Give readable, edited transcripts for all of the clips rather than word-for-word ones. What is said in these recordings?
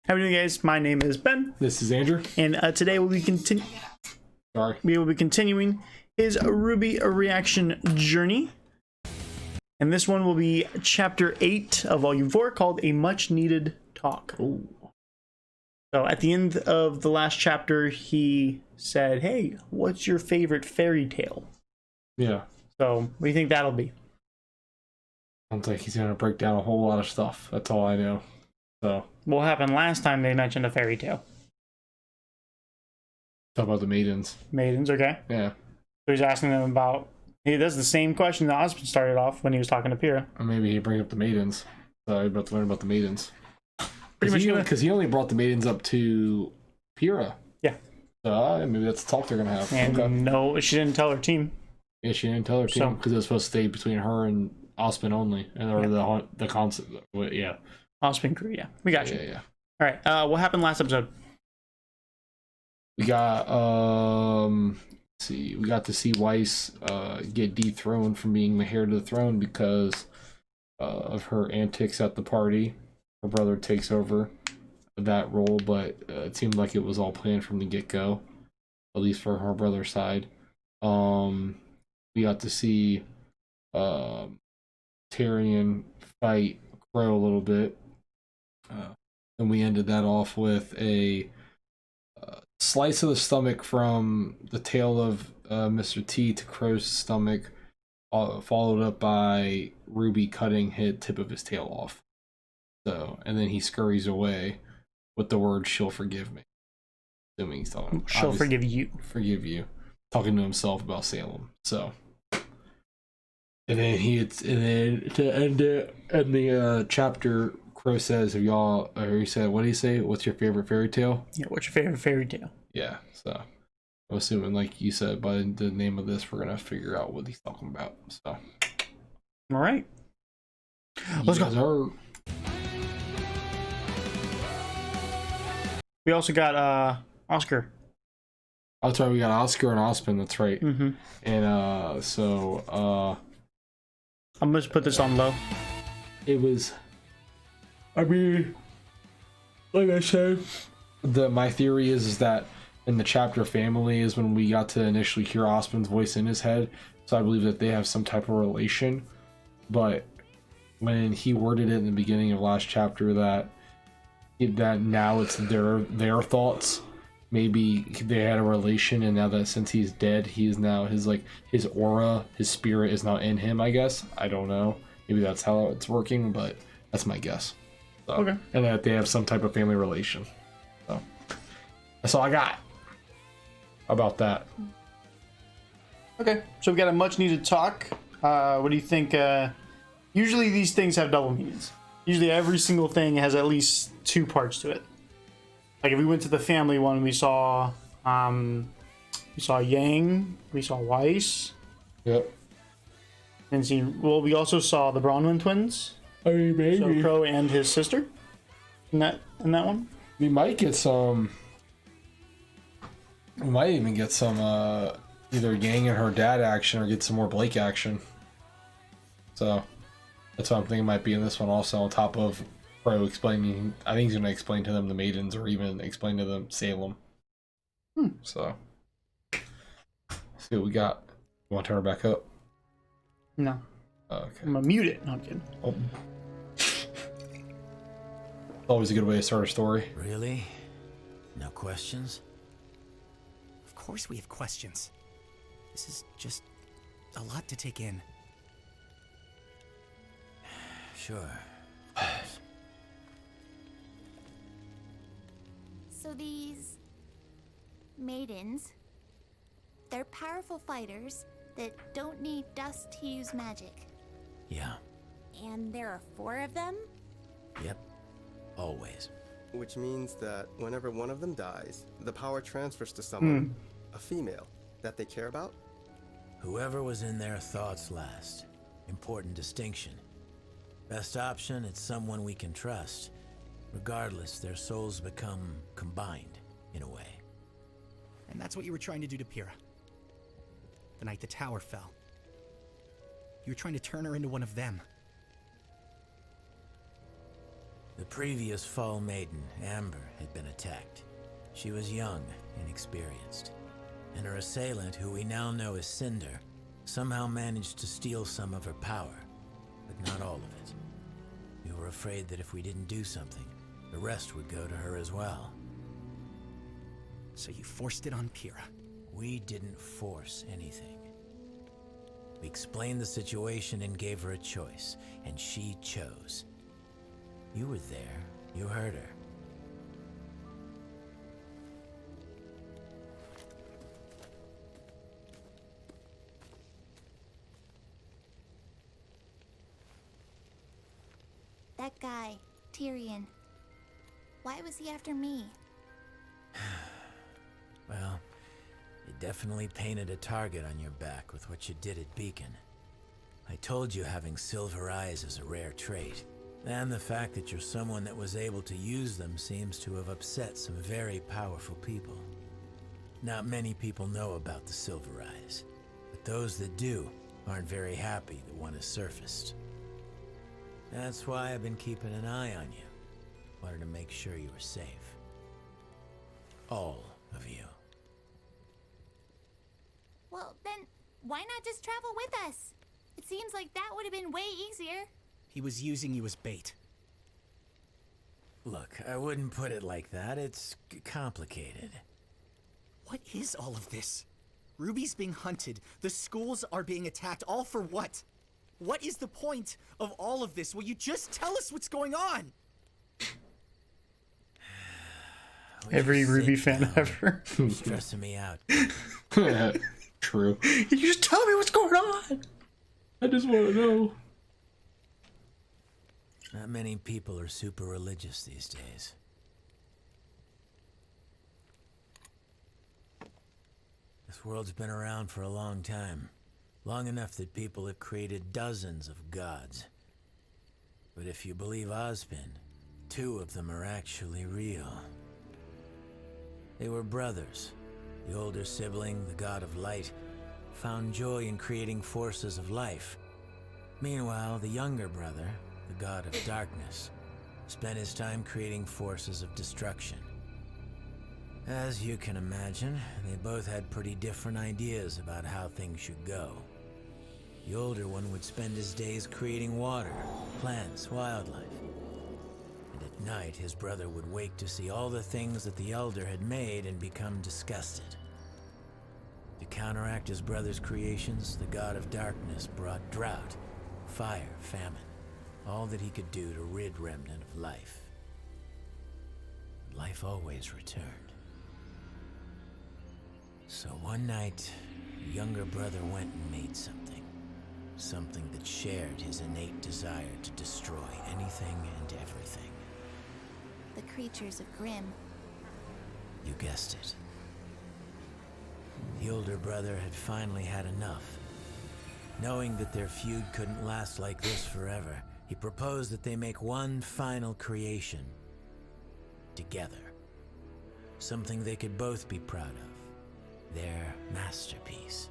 How are you doing, guys? My name is Ben. This is Andrew. And today we'll be continuing his RWBY reaction journey. And this one will be Chapter 8 of Volume 4, called A Much Needed Talk. Ooh. So at the end of the last chapter, he said, hey, what's your favorite fairy tale? Yeah. So what do you think that'll be? Sounds like he's going to break down a whole lot of stuff. That's all I know. So What happened last time they mentioned a fairy tale? talk about the maidens. Maidens, okay. Yeah. So he's asking them about... He does the same question that Osmond started off when he was talking to Pyrrha. Or maybe he bring up the maidens. So he's about to learn about the maidens. Because Pretty he only brought the maidens up to Pyrrha. Yeah. So maybe that's the talk they're going to have. And okay. no, she didn't tell her team. Yeah, she didn't tell her team because it was supposed to stay between her and Osmond only. And or the concept. Yeah. Osmond crew, yeah. We got you. Yeah. All right. What happened last episode? We got we got to see Weiss get dethroned from being the heir to the throne because of her antics at the party. Her brother takes over that role, but it seemed like it was all planned from the get-go, at least for her brother's side. We got to see Tyrion fight Crow a little bit, and we ended that off with a slice of the stomach from the tail of Mr. T to Crow's stomach, followed up by Ruby cutting his tip of his tail off. So, and then he scurries away with the word "she'll forgive me." Assuming he's talking. She'll forgive you. Forgive you. Talking to himself about Salem. So, and then to end the chapter, Crow says, "Have y'all?" Or he said, "What did he say? What's your favorite fairy tale?" Yeah. What's your favorite fairy tale? Yeah. So, I'm assuming, like you said, by the name of this, we're gonna figure out what he's talking about. So, all right. Let's go. We also got Oscar. That's right. We got Oscar and Osmond. That's right. Mm-hmm. And I'm gonna put this on low. it was. I mean, like I said, my theory is that in the chapter family is when we got to initially hear Osmond's voice in his head. So I believe that they have some type of relation. But when he worded it in the beginning of last chapter that now it's their thoughts, maybe they had a relation, and now that since he's dead, he is now his aura, his spirit is not in him, I guess. I don't know. Maybe that's how it's working, but that's my guess. So, okay. And that they have some type of family relation. So that's all I got about that. Okay. So we got a much needed talk. What do you think? Usually these things have double meanings. Usually every single thing has at least two parts to it. Like if we went to the family one, we saw Yang, we saw Weiss. Yep. And we also saw the Bronwyn twins. I mean, maybe. So Crow and his sister. In that one. We might get some. We might even get some either Yang and her dad action, or get some more Blake action. So that's what I'm thinking might be in this one also, on top of Crow explaining. I think he's going to explain to them the maidens, or even explain to them Salem. So, see what we got. You want to turn her back up? No. Oh, okay. I'm going to mute it. No, I'm kidding. Oh. Always a good way to start a story. Really? No questions? Of course we have questions. This is just a lot to take in. Sure. So these maidens, they're powerful fighters that don't need dust to use magic. Yeah. And there are 4 of them? Yep. Always. Which means that whenever one of them dies, the power transfers to someone, a female, that they care about? Whoever was in their thoughts last. Important distinction. Best option, it's someone we can trust. Regardless, their souls become combined, in a way. And that's what you were trying to do to Pyrrha. The night the tower fell. You were trying to turn her into one of them. The previous Fall Maiden, Amber, had been attacked. She was young, inexperienced, and her assailant, who we now know as Cinder, somehow managed to steal some of her power, but not all of it. We were afraid that if we didn't do something, the rest would go to her as well. So you forced it on Pyrrha. We didn't force anything. We explained the situation and gave her a choice, and she chose. You were there. You heard her. That guy, Tyrion. Why was he after me? Well, you definitely painted a target on your back with what you did at Beacon. I told you having silver eyes is a rare trait, and the fact that you're someone that was able to use them seems to have upset some very powerful people. Not many people know about the silver eyes, but those that do aren't very happy that one has surfaced. That's why I've been keeping an eye on you. Wanted to make sure you were safe. All of you. Well, then, why not just travel with us? It seems like that would have been way easier. He was using you as bait. Look, I wouldn't put it like that. It's complicated. What is all of this? Ruby's being hunted. The schools are being attacked. All for what? What is the point of all of this? Will you just tell us what's going on? Every RWBY fan ever. Stressing me out. True. You just tell me what's going on. I just want to know. Not many people are super religious these days. This world's been around for a long time. Long enough that people have created dozens of gods. But if you believe Ozpin, 2 of them are actually real. They were brothers. The older sibling, the god of light, found joy in creating forces of life. Meanwhile, the younger brother, the god of darkness, spent his time creating forces of destruction. As you can imagine, they both had pretty different ideas about how things should go. The older one would spend his days creating water, plants, wildlife. And at night, his brother would wake to see all the things that the elder had made and become disgusted. To counteract his brother's creations, the god of darkness brought drought, fire, famine, all that he could do to rid Remnant of life. Life always returned. So one night, the younger brother went and made something. Something that shared his innate desire to destroy anything and everything. The creatures of Grimm. You guessed it. The older brother had finally had enough. Knowing that their feud couldn't last like this forever, he proposed that they make one final creation. Together. Something they could both be proud of. Their masterpiece.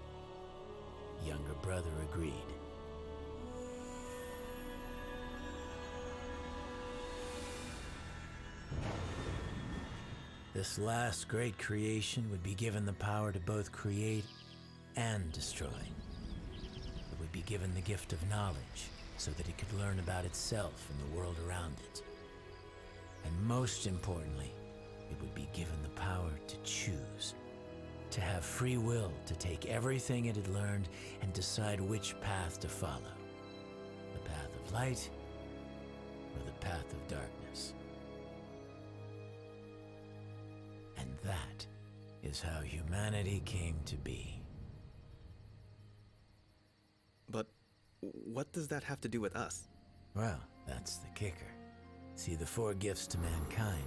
Younger brother agreed. This last great creation would be given the power to both create and destroy. It would be given the gift of knowledge so that it could learn about itself and the world around it. And most importantly, it would be given the power to choose. To have free will to take everything it had learned and decide which path to follow. The path of light or the path of darkness. And that is how humanity came to be. But what does that have to do with us? Well, that's the kicker. See, the 4 gifts to mankind,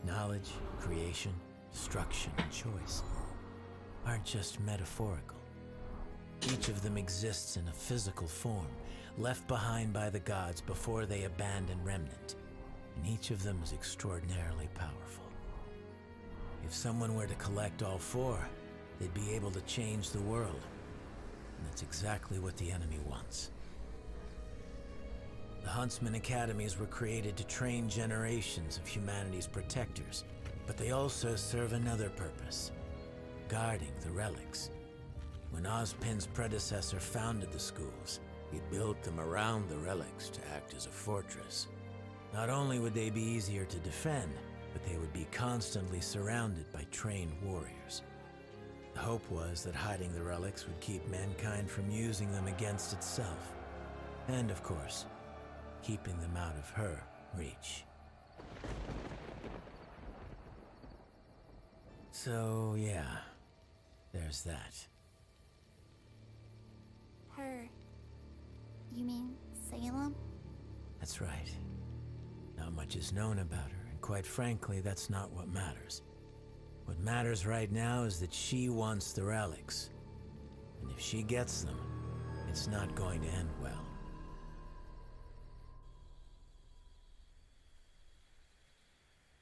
knowledge, creation, destruction, and choice, aren't just metaphorical. Each of them exists in a physical form, left behind by the gods before they abandoned Remnant, and each of them is extraordinarily powerful. If someone were to collect all 4, they'd be able to change the world, and that's exactly what the enemy wants. The Huntsman Academies were created to train generations of humanity's protectors, but they also serve another purpose: guarding the relics. When Ozpin's predecessor founded the schools, he built them around the relics to act as a fortress. Not only would they be easier to defend, but they would be constantly surrounded by trained warriors. The hope was that hiding the relics would keep mankind from using them against itself. And of course, keeping them out of her reach. So, yeah, there's that. Her. You mean Salem? That's right. Not much is known about her, and quite frankly, that's not what matters. What matters right now is that she wants the relics. And if she gets them, it's not going to end well.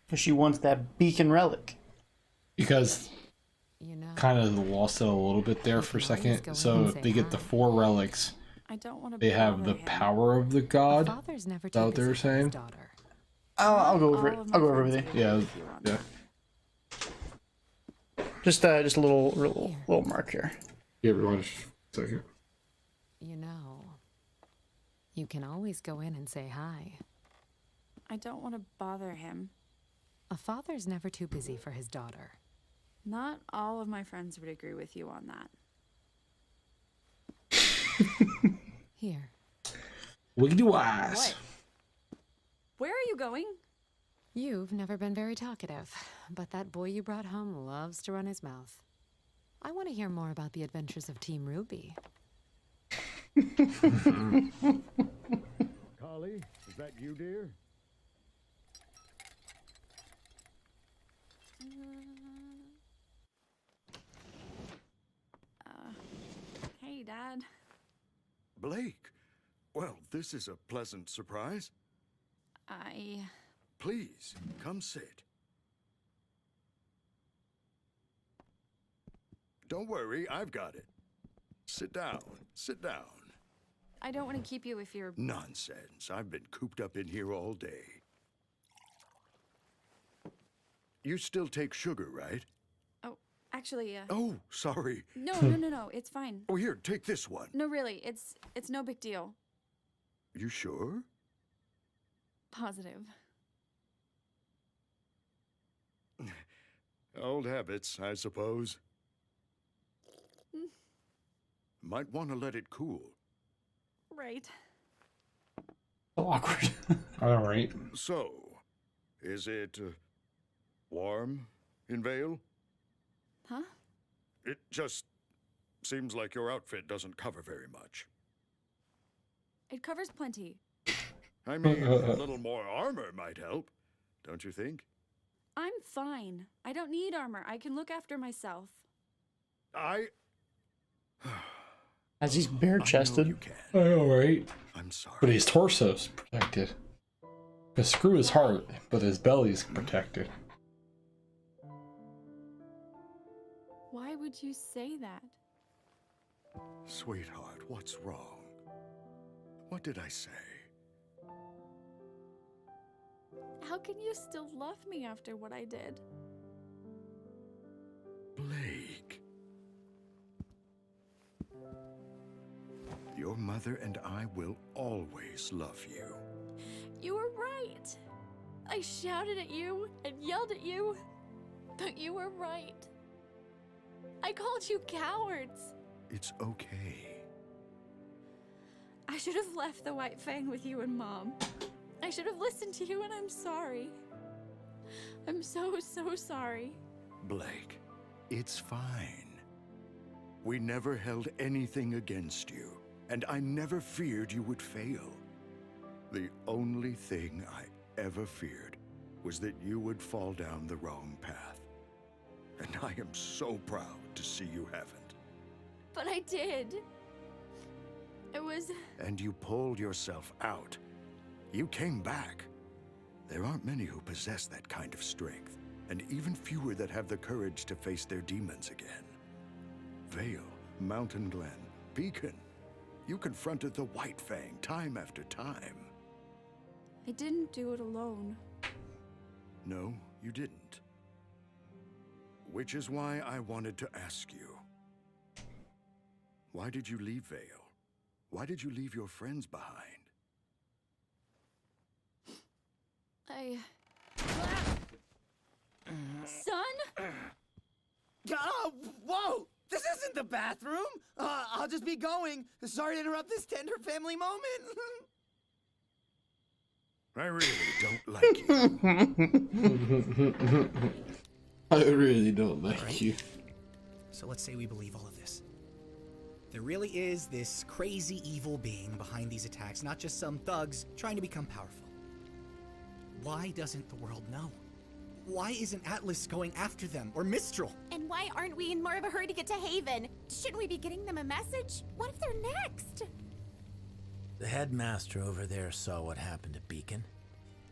Because she wants that beacon relic. Because kind of lost it a little bit there for a second. So if they get the 4 relics, I don't want to they have the power of the god. Is that what they were saying? I'll go over it. I'll go over everything. Yeah, yeah. Just a little mark here. Yeah, everyone, just a second. You know, you can always go in and say hi. I don't want to bother him. A father's never too busy for his daughter. Not all of my friends would agree with you on that. Here. Wiggity wise. What? Where are you going? You've never been very talkative, but that boy you brought home loves to run his mouth. I want to hear more about the adventures of Team RWBY. Collie, is that you, dear? Hey, Dad. Blake. Well, this is a pleasant surprise. Please, come sit. Don't worry, I've got it. Sit down, sit down. I don't want to keep you if you're... Nonsense. I've been cooped up in here all day. You still take sugar, right? Oh, actually, Oh, sorry. No, it's fine. Oh, here, take this one. No, really, it's no big deal. You sure? Positive. Old habits, I suppose. Might want to let it cool. Right. So awkward. All right. So, is it warm in Vale? Huh? It just seems like your outfit doesn't cover very much. It covers plenty. I mean, a little more armor might help, don't you think? I'm fine. I don't need armor. I can look after myself. As he's bare-chested. You can. I know, right? I'm sorry. But his torso's protected. Because screw his heart, but his belly's protected. Why would you say that? Sweetheart, what's wrong? What did I say? How can you still love me after what I did? Blake. Your mother and I will always love you. You were right. I shouted at you and yelled at you, but you were right. I called you cowards. It's okay. I should have left the White Fang with you and Mom. I should have listened to you, and I'm sorry. I'm so sorry. Blake, it's fine. We never held anything against you, and I never feared you would fail. The only thing I ever feared was that you would fall down the wrong path. And I am so proud to see you haven't. But I did. It was... And you pulled yourself out. You came back. There aren't many who possess that kind of strength, and even fewer that have the courage to face their demons again. Vale, Mountain Glen, Beacon. You confronted the White Fang time after time. I didn't do it alone. No, you didn't. Which is why I wanted to ask you. Why did you leave Vale? Why did you leave your friends behind? Son? Whoa! This isn't the bathroom! I'll just be going. Sorry to interrupt this tender family moment. I really don't like you. I really don't like you. So let's say we believe all of this. There really is this crazy evil being behind these attacks, not just some thugs trying to become powerful. Why doesn't the world know? Why isn't Atlas going after them, or Mistral? And why aren't we in more of a hurry to get to Haven? Shouldn't we be getting them a message? What if they're next? The headmaster over there saw what happened to Beacon.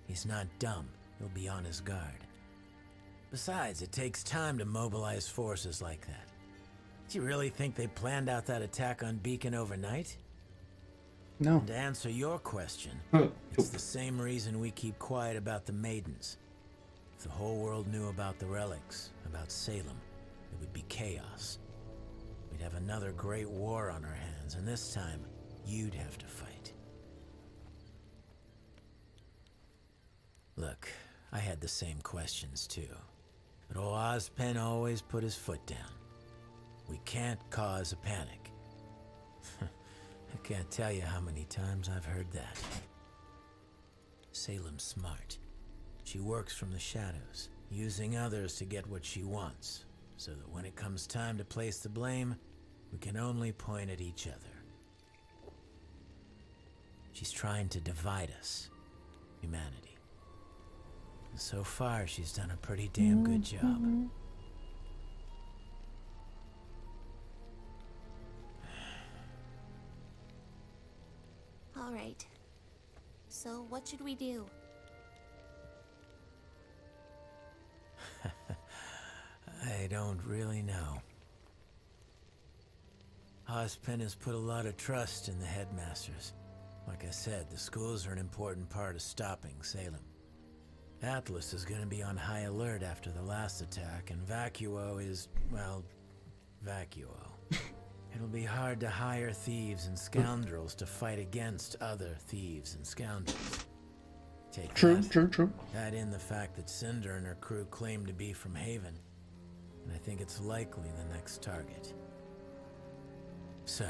He's not dumb. He'll be on his guard. Besides, it takes time to mobilize forces like that. Do you really think they planned out that attack on Beacon overnight? No. And to answer your question, it's the same reason we keep quiet about the Maidens. If the whole world knew about the relics, about Salem, it would be chaos. We'd have another great war on our hands, and this time, you'd have to fight. Look, I had the same questions too. But old Ozpen always put his foot down. We can't cause a panic. I can't tell you how many times I've heard that. Salem's smart. She works from the shadows, using others to get what she wants, so that when it comes time to place the blame, we can only point at each other. She's trying to divide us, humanity. And so far, she's done a pretty damn good job. All right. So what should we do? I don't really know. Ozpen has put a lot of trust in the headmasters. Like I said, the schools are an important part of stopping Salem. Atlas is going to be on high alert after the last attack, and Vacuo is, well, Vacuo. It'll be hard to hire thieves and scoundrels to fight against other thieves and scoundrels. Take True. Add in the fact that Cinder and her crew claim to be from Haven, and I think it's likely the next target. So,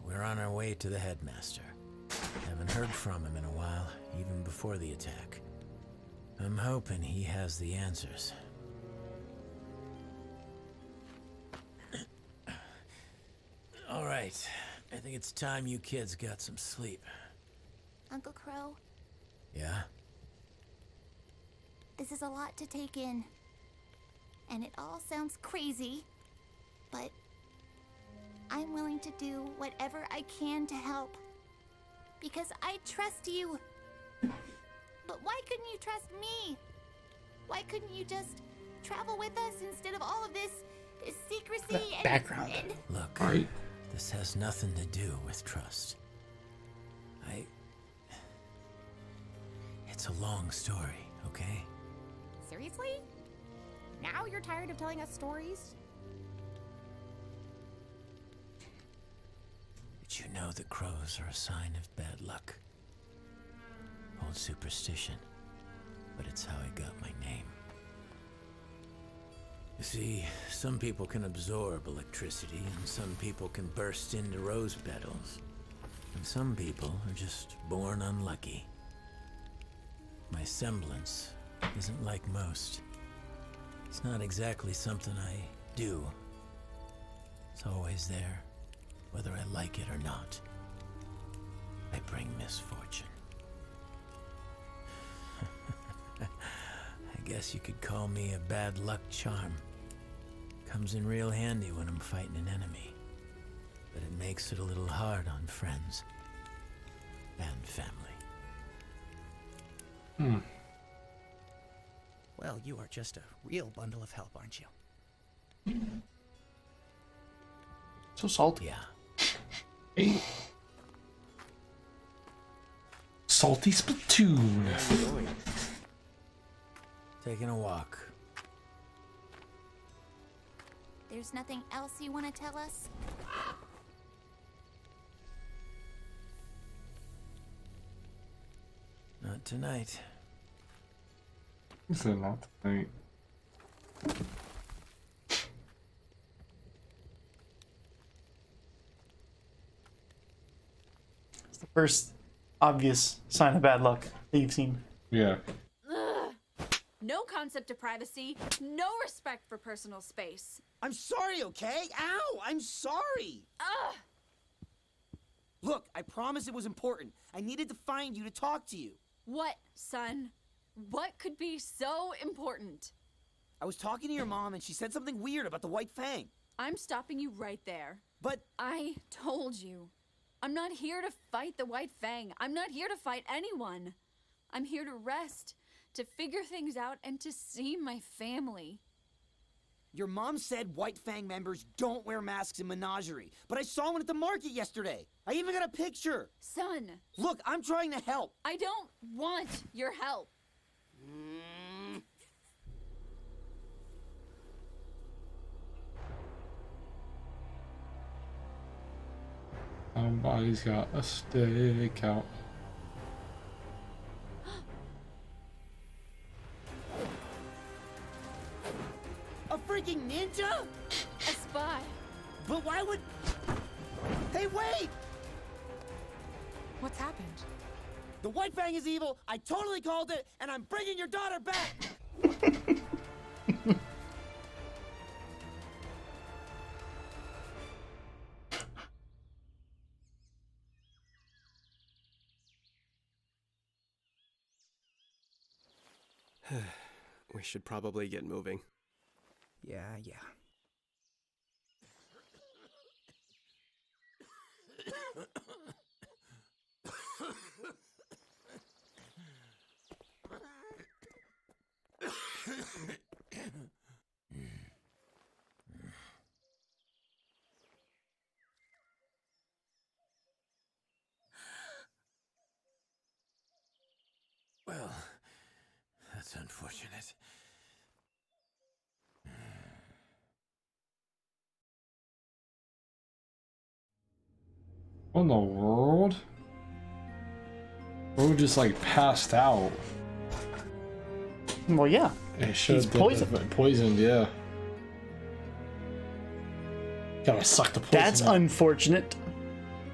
we're on our way to the headmaster. Haven't heard from him in a while, even before the attack. I'm hoping he has the answers. All right, I think it's time you kids got some sleep. Uncle Crow, Yeah? this is a lot to take in. And it all sounds crazy, but I'm willing to do whatever I can to help. Because I trust you. But why couldn't you trust me? Why couldn't you just travel with us instead of all of this secrecy and background. Look, Right. this has nothing to do with trust. It's a long story, okay? Seriously? Now you're tired of telling us stories? Did you know that crows are a sign of bad luck? Old superstition, but it's how I got my name. You see, some people can absorb electricity, and some people can burst into rose petals. And some people are just born unlucky. My semblance isn't like most. It's not exactly something I do. It's always there, whether I like it or not. I bring misfortune. I guess you could call me a bad luck charm. Comes in real handy when I'm fighting an enemy. But it makes it a little hard on friends and family. Well, you are just a real bundle of help, aren't you? So salty. Yeah. Salty Splatoon. Where are you going? Taking a walk. There's nothing else you want to tell us? Not tonight. He said not tonight. It's the first obvious sign of bad luck that you've seen. Yeah. Ugh. No concept of privacy, no respect for personal space. I'm sorry, okay? Ow! I'm sorry! Ugh! Look, I promise it was important. I needed to find you to talk to you. What, son? What could be so important? I was talking to your mom and she said something weird about the White Fang. I'm stopping you right there. But I told you. I'm not here to fight the White Fang. I'm not here to fight anyone. I'm here to rest, to figure things out, and to see my family. your mom said White Fang members don't wear masks in Menagerie, but I saw one at the market yesterday. I even got a picture. Son. Look, I'm trying to help. I don't want your help. Somebody's got a stake out. A freaking ninja? A spy. But why would... Hey, wait! What's happened? The White Fang is evil, I totally called it, and I'm bringing your daughter back! We should probably get moving. Yeah. Well, that's unfortunate. What in the world? Bro just like passed out. Well, yeah. It should He's have been poisoned. Poisoned, yeah. Gotta suck the poison. That's out. unfortunate.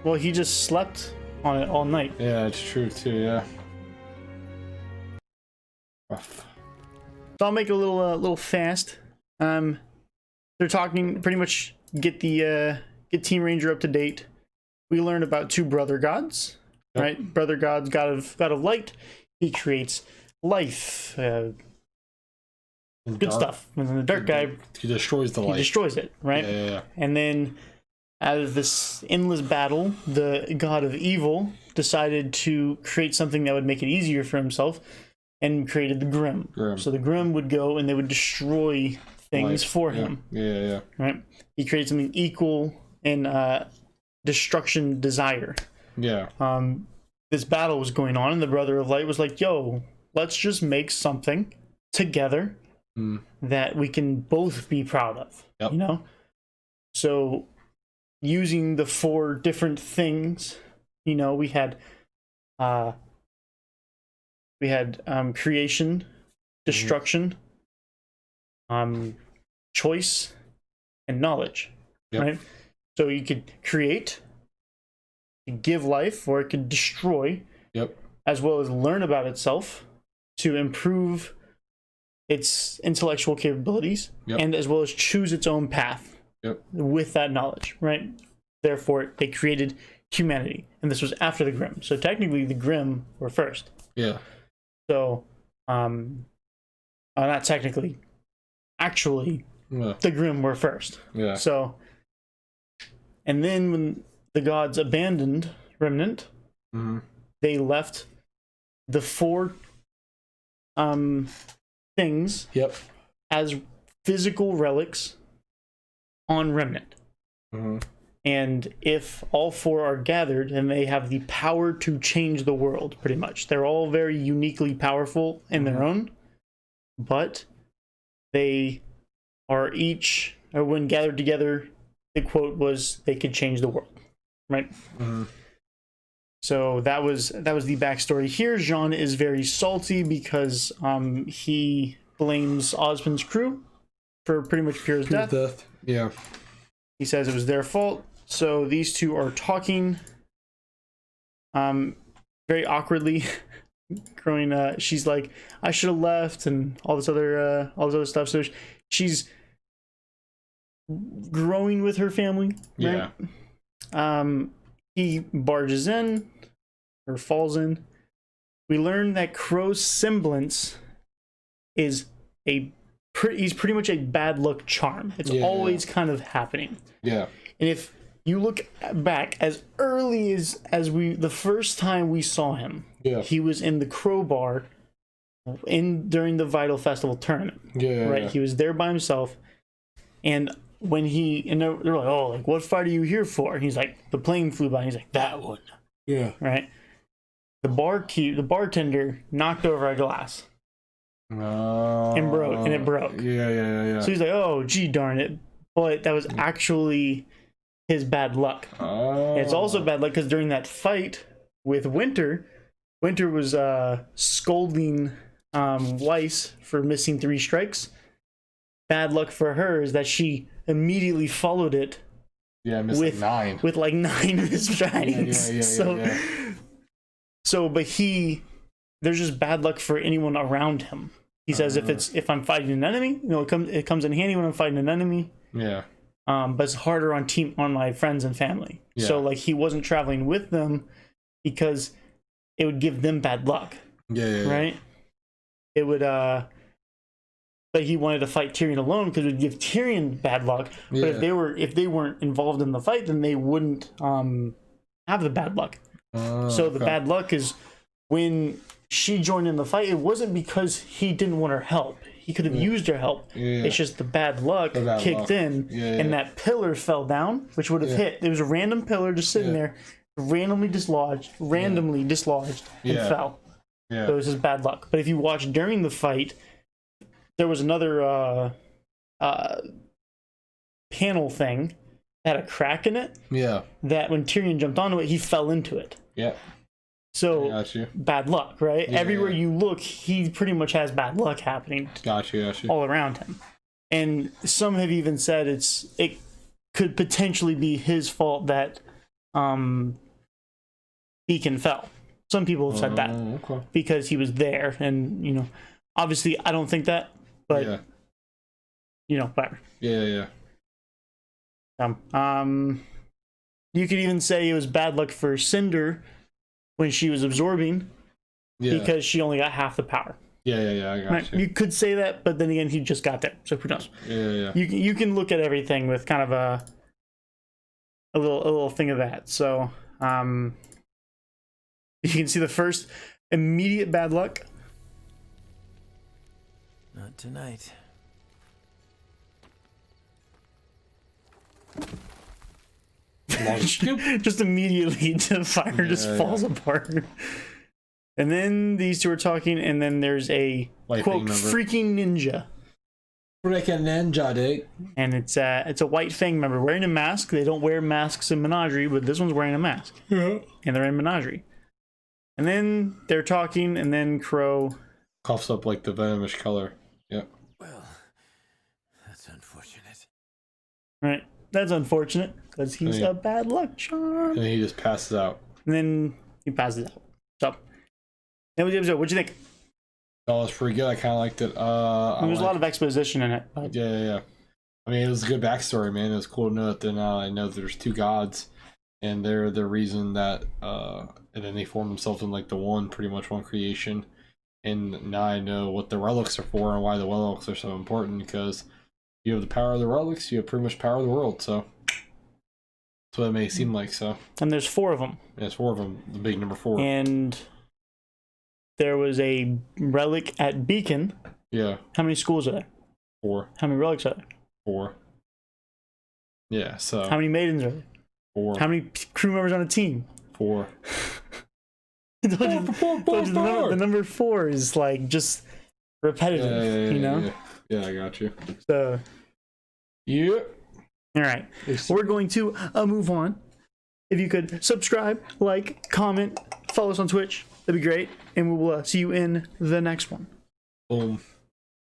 Well, he just slept on it all night. Yeah, it's true too. Yeah. Rough. So I'll make it a little fast. They're talking pretty much get Team Ranger up to date. We learn about two brother gods, Yep. right? Brother gods, god of light. He creates life, good Dark. stuff. And then the dark guy, He destroys the he light. destroys it, right? Yeah. And then out of this endless battle, the god of evil decided to create something that would make it easier for himself and created the Grim. So the Grim would go and they would destroy things Light. for Yeah. him, Yeah. right? He created something equal in destruction desire. Yeah. This battle was going on and the Brother of Light was like, yo, let's just make something together that we can both be proud of. Yep. You know? So using the four different things, you know, we had creation, destruction, choice, and knowledge. Yep. Right? So you could create, you could give life, or it could destroy, Yep. as well as learn about itself to improve its intellectual capabilities, Yep. and as well as choose its own path Yep. with that knowledge, right? Therefore, they created humanity, and this was after the Grimm. So technically, the Grimm were first. Yeah. So, not technically, actually, Yeah. the Grimm were first. Yeah. So, and then when the gods abandoned Remnant, they left the four things Yep. as physical relics on Remnant. And if all 4 are gathered, then they have the power to change the world, pretty much. They're all very uniquely powerful in their own, but they are each, or when gathered together, the quote was, they could change the world, right? So that was the backstory. Here, Jean is very salty because he blames Osmond's crew for pretty much Pierre's death. Yeah. He says it was their fault. So these two are talking very awkwardly. Growing, she's like, I should have left, and all this other stuff. So she's growing with her family, right? Yeah. He barges in, or falls in. We learn that Crow's semblance is he's pretty much a bad luck charm. It's always kind of happening. Yeah. And if you look back as early as the first time we saw him, he was in the Crowbar during the Vital Festival tournament. Right? He was there by himself, and when they're like, oh, like, what fight are you here for? And he's like, the plane flew by, and he's like, that one. Yeah. Right? The bartender knocked over a glass. And it broke. Yeah. So he's like, oh, gee darn it. But that was actually his bad luck. And it's also bad luck because during that fight with Winter was scolding Weiss for missing 3 strikes. Bad luck for her is that she immediately followed it. Yeah, with 9. With like 9 missed strikes. But there's just bad luck for anyone around him. He says if I'm fighting an enemy, it comes in handy when I'm fighting an enemy. Yeah. But it's harder on my friends and family. Yeah. So like he wasn't traveling with them because it would give them bad luck. Right? It would but he wanted to fight Tyrion alone because it would give Tyrion bad luck. But if they weren't involved in the fight, then they wouldn't have the bad luck. So the bad luck is when she joined in the fight, it wasn't because he didn't want her help. He could have used her help. It's just the bad luck kicked in, and that pillar fell down, which would have hit. It was a random pillar just sitting there, randomly dislodged, and fell. So it was just bad luck. But if you watch during the fight, there was another panel thing that had a crack in it. Yeah. That when Tyrion jumped onto it, he fell into it. Yeah. So bad luck, right? Everywhere you look, he pretty much has bad luck happening. All around him. And some have even said it could potentially be his fault that Beacon fell. Some people have said that because he was there, and obviously I don't think that, but whatever. Yeah. You could even say it was bad luck for Cinder when she was absorbing, because she only got half the power. I got you. You could say that, but then again, he just got there, so who knows? You can look at everything with kind of a little thing of that. So you can see the first immediate bad luck. Not tonight. Just immediately the fire falls apart. And then these two are talking, and then there's a quote freaking ninja. Freaking ninja, dude. And it's a White Fang member wearing a mask. They don't wear masks in Menagerie, but this one's wearing a mask. And they're in Menagerie. And then they're talking, and then Crow coughs up like the venomish color. Yep. Well, that's unfortunate. Right. That's unfortunate because he's a bad luck charm. And he just passes out. And then he passes out. So, that was the episode. What'd you think? Oh, it was pretty good. I kind of liked it. There's a lot of exposition in it. But... Yeah. I mean, it was a good backstory, man. It was cool to know that now I know there's 2 gods, and they're the reason that, and then they form themselves in like the one creation. And now I know what the relics are for and why the relics are so important, because you have the power of the relics, you have pretty much power of the world, so that's what it may seem like. So, and there's 4 of them. Yeah, there's 4 of them, the big number 4. And there was a relic at Beacon. Yeah. How many schools are there? 4. How many relics are there? 4. Yeah, so... How many maidens are there? 4. How many crew members on a team? 4. Told you, the number 4 is like just repetitive, you know? Yeah, I got you. So, yeah. All right. We're going to move on. If you could subscribe, like, comment, follow us on Twitch, that'd be great. And we will see you in the next one. Boom.